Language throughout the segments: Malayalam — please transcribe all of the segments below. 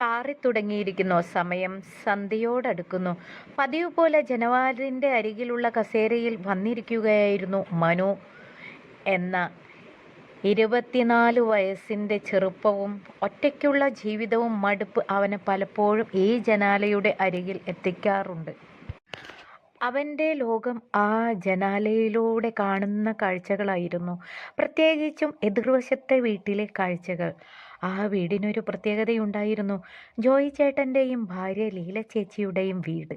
പാറിത്തുടങ്ങിയിരിക്കുന്നു. സമയം സന്ധ്യയോടടുക്കുന്നു. പതിവ് പോലെ ജനവാതിലിന്റെ അരികിലുള്ള കസേരയിൽ വന്നിരിക്കുകയായിരുന്നു മനു എന്ന 24 വയസ്സിന്റെ ചെറുപ്പവും ഒറ്റയ്ക്കുള്ള ജീവിതവും മടുപ്പ് അവനെ പലപ്പോഴും ഈ ജനാലയുടെ അരികിൽ എത്തിക്കാറുണ്ട്. അവന്റെ ലോകം ആ ജനാലയിലൂടെ കാണുന്ന കാഴ്ചകളായിരുന്നു. പ്രത്യേകിച്ചും എതിർവശത്തെ വീട്ടിലെ കാഴ്ചകൾ. ആ വീടിനൊരു പ്രത്യേകതയുണ്ടായിരുന്നു. ജോയി ചേട്ടൻ്റെയും ഭാര്യ ലീല ചേച്ചിയുടെയും വീട്.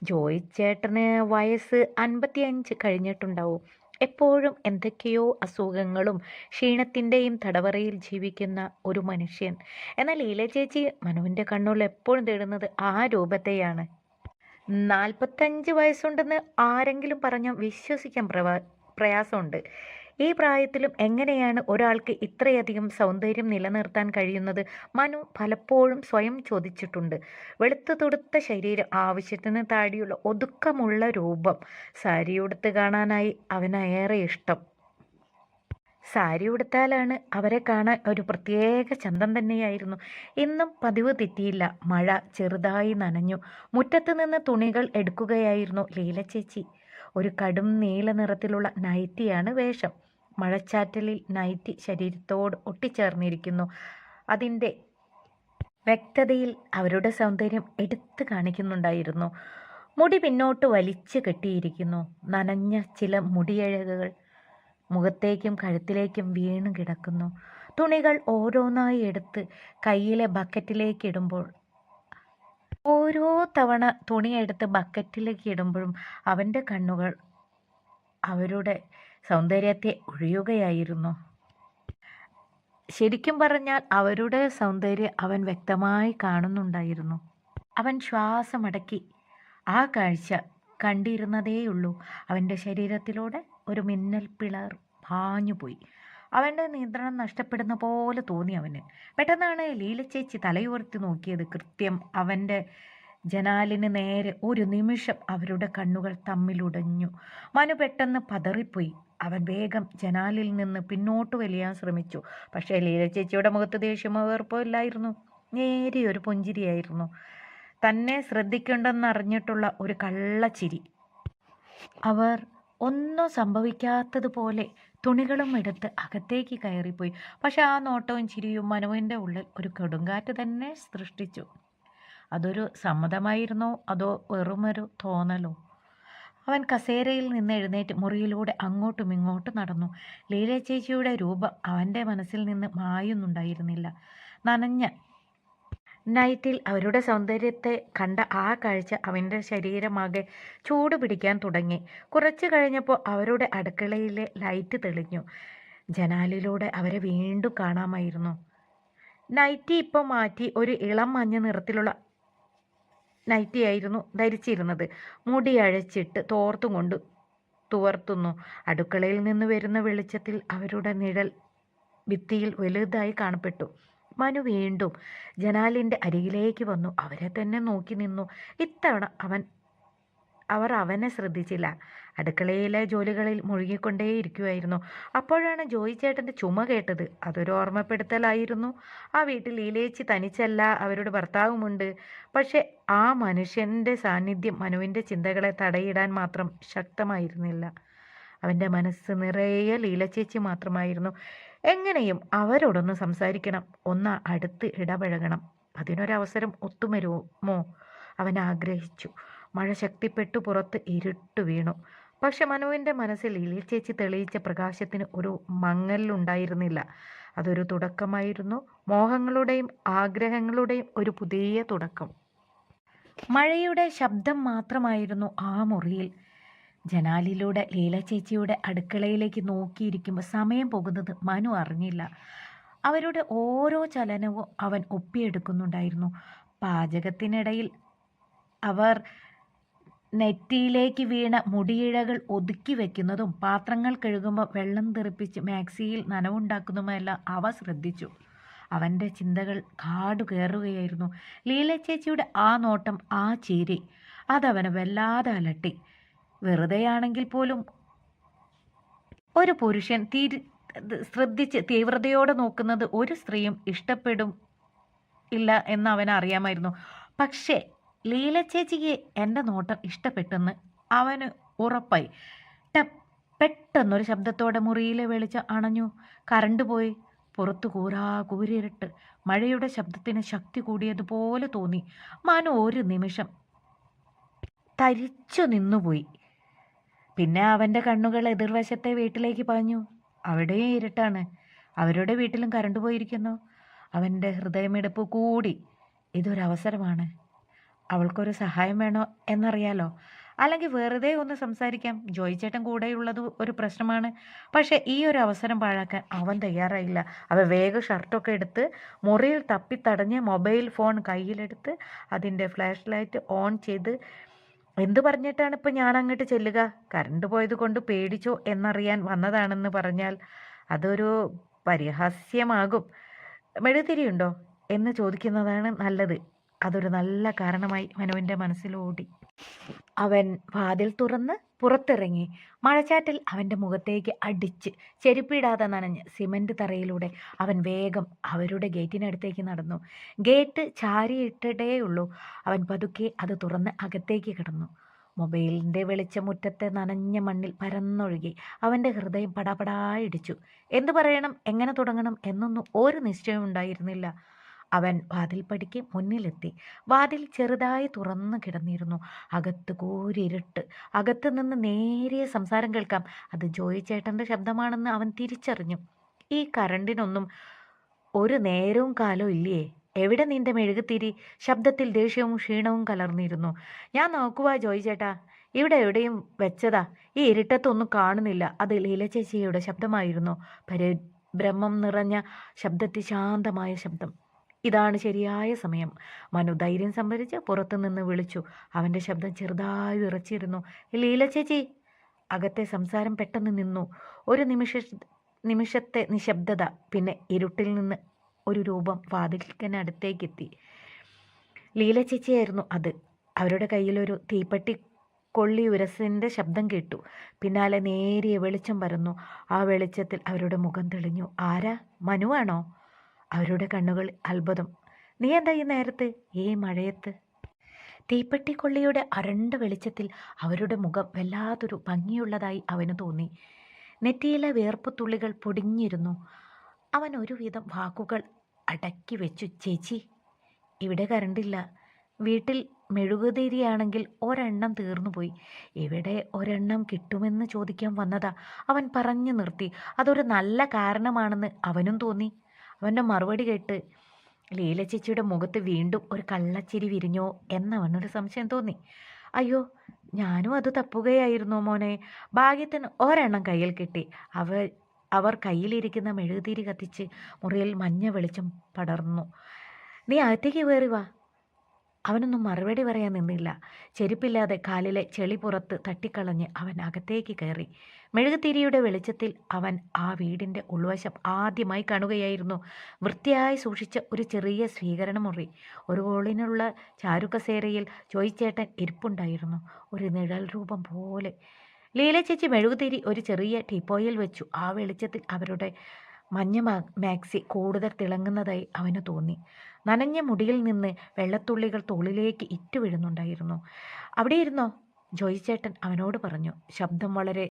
ജോയി ചേട്ടന് വയസ്സ് 55 കഴിഞ്ഞിട്ടുണ്ടാവും. എപ്പോഴും എന്തൊക്കെയോ അസുഖങ്ങളും ക്ഷീണത്തിൻ്റെയും തടവറയിൽ ജീവിക്കുന്ന ഒരു മനുഷ്യൻ. എന്നാൽ ലീല ചേച്ചി മനുവിൻ്റെ കണ്ണുകൾ എപ്പോഴും തേടുന്നത് ആ രൂപത്തെയാണ്. 45 വയസ്സുണ്ടെന്ന് ആരെങ്കിലും പറഞ്ഞാൽ വിശ്വസിക്കാൻ പ്രയാസമുണ്ട്. ഈ പ്രായത്തിലും എങ്ങനെയാണ് ഒരാൾക്ക് ഇത്രയധികം സൗന്ദര്യം നിലനിർത്താൻ കഴിയുന്നത്? മനു പലപ്പോഴും സ്വയം ചോദിച്ചിട്ടുണ്ട്. വെളുത്തു തുടുത്ത ശരീരം, ആവശ്യത്തിന് താടിയുള്ള ഒതുക്കമുള്ള രൂപം. സാരിയുടുത്ത് കാണാനായി അവനേറെ ഇഷ്ടം. സാരി ഉടുത്താലാണ് അവരെ കാണാൻ ഒരു പ്രത്യേക ചന്തം തന്നെയായിരുന്നു. ഇന്നും പതിവ് തെറ്റിയില്ല. മഴ ചെറുതായി നനഞ്ഞു. മുറ്റത്ത് നിന്ന് തുണികൾ എടുക്കുകയായിരുന്നു ലീല ചേച്ചി. ഒരു കടും നീല നിറത്തിലുള്ള നൈറ്റിയാണ് വേഷം. മഴച്ചാറ്റലിൽ നൈറ്റി ശരീരത്തോട് ഒട്ടിച്ചേർന്നിരിക്കുന്നു. അതിൻ്റെ വ്യക്തതയിൽ അവരുടെ സൗന്ദര്യം എടുത്തു കാണിക്കുന്നുണ്ടായിരുന്നു. മുടി പിന്നോട്ട് വലിച്ചു കെട്ടിയിരിക്കുന്നു. നനഞ്ഞ ചില മുടിയഴകുകൾ മുഖത്തേക്കും കഴുത്തിലേക്കും വീണു കിടക്കുന്നു. തുണികൾ ഓരോന്നായി എടുത്ത് കയ്യിലെ ബക്കറ്റിലേക്ക് ഇടുമ്പോൾ, ഓരോ തവണ തുണിയെടുത്ത് ബക്കറ്റിലേക്ക് ഇടുമ്പോഴും അവൻ്റെ കണ്ണുകൾ അവരുടെ സൗന്ദര്യത്തെ ഒഴിയുകയായിരുന്നു. ശരിക്കും പറഞ്ഞാൽ അവരുടെ സൗന്ദര്യം അവൻ വ്യക്തമായി കാണുന്നുണ്ടായിരുന്നു. അവൻ ശ്വാസമടക്കി ആ കാഴ്ച കണ്ടിരുന്നതേയുള്ളൂ. അവൻ്റെ ശരീരത്തിലൂടെ ഒരു മിന്നൽ പിളർ പാഞ്ഞുപോയി. അവൻ്റെ നിയന്ത്രണം നഷ്ടപ്പെടുന്ന പോലെ തോന്നി അവന്. പെട്ടെന്നാണ് ലീല ചേച്ചി തലയുയർത്തി നോക്കിയത്. കൃത്യം അവൻ്റെ ജനാലിന് നേരെ. ഒരു നിമിഷം അവരുടെ കണ്ണുകൾ തമ്മിലുടഞ്ഞു. മനു പെട്ടെന്ന് പതറിപ്പോയി. അവൻ വേഗം ജനാലിൽ നിന്ന് പിന്നോട്ട് വലിയാൻ ശ്രമിച്ചു. പക്ഷേ ലീല ചേച്ചിയുടെ മുഖത്ത് ദേഷ്യമോ വെറുപ്പോ ഇല്ലായിരുന്നു. നേരിയൊരു പുഞ്ചിരിയായിരുന്നു. തന്നെ ശ്രദ്ധിക്കേണ്ടെന്നറിഞ്ഞിട്ടുള്ള ഒരു കള്ളച്ചിരി. അവർ ഒന്നും സംഭവിക്കാത്തതുപോലെ തുണികളും എടുത്ത് അകത്തേക്ക് കയറിപ്പോയി. പക്ഷെ ആ നോട്ടവും ചിരിയും മനുവിൻ്റെ ഉള്ളിൽ ഒരു കൊടുങ്കാറ്റ് തന്നെ സൃഷ്ടിച്ചു. അതൊരു സമ്മതമായിരുന്നോ അതോ വെറുമൊരു തോന്നലോ? അവൻ കസേരയിൽ നിന്ന് എഴുന്നേറ്റ് മുറിയിലൂടെ അങ്ങോട്ടും ഇങ്ങോട്ടും നടന്നു. ലീല ചേച്ചിയുടെ രൂപം അവൻ്റെ മനസ്സിൽ നിന്ന് മായുന്നുണ്ടായിരുന്നില്ല. നനഞ്ഞ നൈറ്റിൽ അവരുടെ സൗന്ദര്യത്തെ കണ്ട ആ കാഴ്ച അവൻ്റെ ശരീരമാകെ ചൂട് പിടിക്കാൻ തുടങ്ങി. കുറച്ചു കഴിഞ്ഞപ്പോൾ അവരുടെ അടുക്കളയിലെ ലൈറ്റ് തെളിഞ്ഞു. ജനാലിലൂടെ അവരെ വീണ്ടും കാണാമായിരുന്നു. നൈറ്റി ഇപ്പോൾ മാറ്റി ഒരു ഇളം മഞ്ഞ നിറത്തിലുള്ള നൈറ്റിയായിരുന്നു ധരിച്ചിരുന്നത്. മുടി അഴച്ചിട്ട് തോർത്തും കൊണ്ട് തുവർത്തുന്നു. അടുക്കളയിൽ നിന്ന് വരുന്ന വെളിച്ചത്തിൽ അവരുടെ നിഴൽ ഭിത്തിയിൽ വലുതായി കാണപ്പെട്ടു. മനു വീണ്ടും ജനാലിൻ്റെ അരികിലേക്ക് വന്നു. അവരെ തന്നെ നോക്കി നിന്നു. ഇത്തവണ അവർ അവനെ ശ്രദ്ധിച്ചില്ല. അടുക്കളയിലെ ജോലികളിൽ മുഴുകിക്കൊണ്ടേയിരിക്കുമായിരുന്നു. അപ്പോഴാണ് ജോയി ചേട്ടൻ്റെ ചുമ കേട്ടത്. അതൊരു ഓർമ്മപ്പെടുത്തലായിരുന്നു. ആ വീട്ടിൽ ലീലേച്ചി തനിച്ചല്ല, അവരുടെ ഭർത്താവുമുണ്ട്. പക്ഷെ ആ മനുഷ്യൻ്റെ സാന്നിധ്യം മനുവിൻ്റെ ചിന്തകളെ തടയിടാൻ മാത്രം ശക്തമായിരുന്നില്ല. അവൻ്റെ മനസ്സ് നിറയെ ലീലച്ചേച്ചി മാത്രമായിരുന്നു. എങ്ങനെയും അവരോടൊന്ന് സംസാരിക്കണം, ഒന്ന് അടുത്ത് ഇടപഴകണം. അതിനൊരവസരം ഒത്തുവരുമോ അവൻ ആഗ്രഹിച്ചു. മഴ ശക്തിപ്പെട്ടു പുറത്ത് ഇരുട്ട് വീണു. പക്ഷെ മനുവിൻ്റെ മനസ്സിൽ ലീലച്ചേച്ചി തെളിയിച്ച പ്രകാശത്തിന് ഒരു മങ്ങലുണ്ടായിരുന്നില്ല. അതൊരു തുടക്കമായിരുന്നു. മോഹങ്ങളുടെയും ആഗ്രഹങ്ങളുടെയും ഒരു പുതിയ തുടക്കം. മഴയുടെ ശബ്ദം മാത്രമായിരുന്നു ആ മുറിയിൽ. ജനാലിലൂടെ ലീല ചേച്ചിയുടെ അടുക്കളയിലേക്ക് നോക്കിയിരിക്കുമ്പോൾ സമയം പോകുന്നത് മനു അറിഞ്ഞില്ല. അവരുടെ ഓരോ ചലനവും അവൻ ഒപ്പിയെടുക്കുന്നുണ്ടായിരുന്നു. പാചകത്തിനിടയിൽ അവർ നെറ്റിയിലേക്ക് വീണ മുടിയിഴകൾ ഒതുക്കി വെക്കുന്നതും പാത്രങ്ങൾ കഴുകുമ്പോൾ വെള്ളം തെറിപ്പിച്ച് മാക്സിയിൽ നനവുണ്ടാക്കുന്നതുമെല്ലാം അവ ശ്രദ്ധിച്ചു. അവൻ്റെ ചിന്തകൾ കാടു കയറുകയായിരുന്നു. ലീല ചേച്ചിയുടെ ആ നോട്ടം, ആ ചിരി, അതവനെ വല്ലാതെ അലട്ടി. വെറുതെയാണെങ്കിൽ പോലും ഒരു പുരുഷൻ ശ്രദ്ധിച്ച് തീവ്രതയോടെ നോക്കുന്നത് ഒരു സ്ത്രീയും ഇഷ്ടപ്പെടും ഇല്ല എന്ന് അവന് അറിയാമായിരുന്നു. പക്ഷേ ലീല ചേച്ചിക്ക് എൻ്റെ നോട്ടം ഇഷ്ടപ്പെട്ടെന്ന് അവന് ഉറപ്പായി. ടപ്പ് പെട്ടെന്നൊരു ശബ്ദത്തോടെ മുറിയിലെ വെളിച്ചം അണഞ്ഞു. കറണ്ട് പോയി. പുറത്തു കൂരിരുട്ട്. മഴയുടെ ശബ്ദത്തിന് ശക്തി കൂടിയതുപോലെ തോന്നി. മനു ഒരു നിമിഷം തരിച്ചു നിന്നുപോയി. പിന്നെ അവൻ്റെ കണ്ണുകൾ എതിർവശത്തെ വീട്ടിലേക്ക് പാഞ്ഞു. അവിടെയും ഇരുട്ടാണ്. അവരുടെ വീട്ടിലും കറണ്ട് പോയിരിക്കുന്നു. അവൻ്റെ ഹൃദയമിടിപ്പ് കൂടി. ഇതൊരവസരമാണ്. അവൾക്കൊരു സഹായം വേണോ എന്നറിയാലോ. അല്ലെങ്കിൽ വെറുതെ ഒന്ന് സംസാരിക്കാം. ജോയി ചേട്ടൻ കൂടെയുള്ളത് ഒരു പ്രശ്നമാണ്. പക്ഷേ ഈ ഒരു അവസരം പാഴാക്കാൻ അവൻ തയ്യാറായില്ല. അവൻ വേഗം ഷർട്ടൊക്കെ എടുത്ത് മുറിയിൽ തപ്പിത്തടഞ്ഞ് മൊബൈൽ ഫോൺ കയ്യിലെടുത്ത് അതിൻ്റെ ഫ്ലാഷ് ലൈറ്റ് ഓൺ ചെയ്ത്, എന്തു പറഞ്ഞിട്ടാണ് ഇപ്പം ഞാൻ അങ്ങോട്ട് ചെല്ലുക? കറണ്ട് പോയത് കൊണ്ട് പേടിച്ചോ എന്നറിയാൻ വന്നതാണെന്ന് പറഞ്ഞാൽ അതൊരു പരിഹാസ്യമാകും. മെഴുതിരിയുണ്ടോ എന്ന് ചോദിക്കുന്നതാണ് നല്ലത്. അതൊരു നല്ല കാരണമായി മനുവിൻ്റെ മനസ്സിലോടി. അവൻ വാതിൽ തുറന്ന് പുറത്തിറങ്ങി. മഴച്ചാറ്റിൽ അവൻ്റെ മുഖത്തേക്ക് അടിച്ച് ചെരുപ്പിടാതെ നനഞ്ഞ് സിമൻറ്റ് തറയിലൂടെ അവൻ വേഗം അവരുടെ ഗേറ്റിനടുത്തേക്ക് നടന്നു. ഗേറ്റ് ചാരിയിട്ടതേയുള്ളൂ. അവൻ പതുക്കെ അത് തുറന്ന് അകത്തേക്ക് കിടന്നു. മൊബൈലിൻ്റെ വെളിച്ചം മുറ്റത്തെ നനഞ്ഞ മണ്ണിൽ പരന്നൊഴുകി. അവൻ്റെ ഹൃദയം പടാപടാ ഇടിച്ചു. എന്തു പറയണം, എങ്ങനെ തുടങ്ങണം എന്നൊന്നും ഒരു നിശ്ചയം ഉണ്ടായിരുന്നില്ല. അവൻ വാതിൽപ്പടിക്ക് മുന്നിലെത്തി. വാതിൽ ചെറുതായി തുറന്നു കിടന്നിരുന്നു. അകത്ത് കൂരിരുട്ട്. അകത്ത് നിന്ന് നേരിയ സംസാരം കേൾക്കാം. അത് ജോയി ചേട്ടൻ്റെ ശബ്ദമാണെന്ന് അവൻ തിരിച്ചറിഞ്ഞു. ഈ കറണ്ടിനൊന്നും ഒരു നേരവും കാലവും ഇല്ലേ? എവിടെ നിന്റെ മെഴുകുതിരി? ശബ്ദത്തിൽ ദേഷ്യവും ക്ഷീണവും കലർന്നിരുന്നു. ഞാൻ നോക്കുവാ ജോയി ചേട്ടാ, ഇവിടെ എവിടെയും വെച്ചതാ. ഈ ഇരുട്ടത്തൊന്നും കാണുന്നില്ല. അത് ലീല ചേച്ചിയുടെ ശബ്ദമായിരുന്നു. പരിഭ്രമം നിറഞ്ഞ ശബ്ദത്തിൽ ശാന്തമായ ശബ്ദം. ഇതാണ് ശരിയായ സമയം. മനു ധൈര്യം സംഭരിച്ച് പുറത്തുനിന്ന് വിളിച്ചു. അവൻ്റെ ശബ്ദം ചെറുതായി വിറച്ചിരുന്നു. ലീല ചേച്ചി. അകത്തെ സംസാരം പെട്ടെന്ന് നിന്നു. ഒരു നിമിഷത്തെ നിശബ്ദത. പിന്നെ ഇരുട്ടിൽ നിന്ന് ഒരു രൂപം വാതിൽക്കനടുത്തേക്കെത്തി. ലീല ചേച്ചിയായിരുന്നു അത്. അവരുടെ കയ്യിലൊരു തീപ്പെട്ടി കൊള്ളി ഉരസിൻ്റെ ശബ്ദം കേട്ടു. പിന്നാലെ നേരിയ വെളിച്ചം പരന്നു. ആ വെളിച്ചത്തിൽ അവരുടെ മുഖം തെളിഞ്ഞു. ആരാ? മനുവാണോ? അവരുടെ കണ്ണുകൾ അത്ഭുതം. നീ എന്താ ഈ നേരത്ത്, ഈ മഴയത്ത്? തീപ്പെട്ടിക്കൊള്ളിയുടെ അരണ്ട വെളിച്ചത്തിൽ അവരുടെ മുഖം വല്ലാത്തൊരു ഭംഗിയുള്ളതായി അവന് തോന്നി. നെറ്റിയിലെ വിയർപ്പുത്തുള്ളികൾ പൊടിഞ്ഞിരുന്നു. അവൻ ഒരുവിധം വാക്കുകൾ അടക്കി വെച്ചു. ചേച്ചി, ഇവിടെ കറണ്ടില്ല. വീട്ടിൽ മെഴുകുതിരിയാണെങ്കിൽ ഒരെണ്ണം തീർന്നുപോയി. ഇവിടെ ഒരെണ്ണം കിട്ടുമെന്ന് ചോദിക്കാൻ വന്നതാ. അവൻ പറഞ്ഞു നിർത്തി. അതൊരു നല്ല കാരണമാണെന്ന് അവനും തോന്നി. അവൻ്റെ മറുപടി കേട്ട് ലീല ചേച്ചിയുടെ മുഖത്ത് വീണ്ടും ഒരു കള്ളച്ചിരി വിരിഞ്ഞോ എന്നവനൊരു സംശയം തോന്നി. അയ്യോ, ഞാനും അത് തപ്പുകയായിരുന്നു മോനെ. ഭാഗ്യത്തിന് ഒരെണ്ണം കയ്യിൽ കിട്ടി. അവർ കയ്യിലിരിക്കുന്ന മെഴുകുതിരി കത്തിച്ച് മുറിയിൽ മഞ്ഞ വെളിച്ചം പടർന്നു. നീ അകത്തേക്ക് കയറി വാ. അവനൊന്നും മറുപടി പറയാൻ നിന്നില്ല. ചെരുപ്പില്ലാതെ കാലിലെ ചെളി പുറത്ത് തട്ടിക്കളഞ്ഞ് അവൻ അകത്തേക്ക് കയറി. മെഴുകുതിരിയുടെ വെളിച്ചത്തിൽ അവൻ ആ വീടിൻ്റെ ഉൾവശം ആദ്യമായി കാണുകയായിരുന്നു. വൃത്തിയായി സൂക്ഷിച്ച ഒരു ചെറിയ സ്വീകരണ മുറി. ഒരു കോളിനുള്ള ചാരുകസേരയിൽ ജോയിച്ചേട്ടൻ ഇരിപ്പുണ്ടായിരുന്നു, ഒരു നിഴൽ രൂപം പോലെ. ലീല ചേച്ചി മെഴുകുതിരി ഒരു ചെറിയ ടീപ്പോയിൽ വെച്ചു. ആ വെളിച്ചത്തിൽ അവരുടെ മഞ്ഞ മാക്സി കൂടുതൽ തിളങ്ങുന്നതായി അവന് തോന്നി. നനഞ്ഞ മുടിയിൽ നിന്ന് വെള്ളത്തുള്ളികൾ തോളിലേക്ക് ഇറ്റുവീഴുന്നുണ്ടായിരുന്നു. അവിടെ ഇരുന്നോ, ജോയി ചേട്ടൻ അവനോട് പറഞ്ഞു. ശബ്ദം വളരെ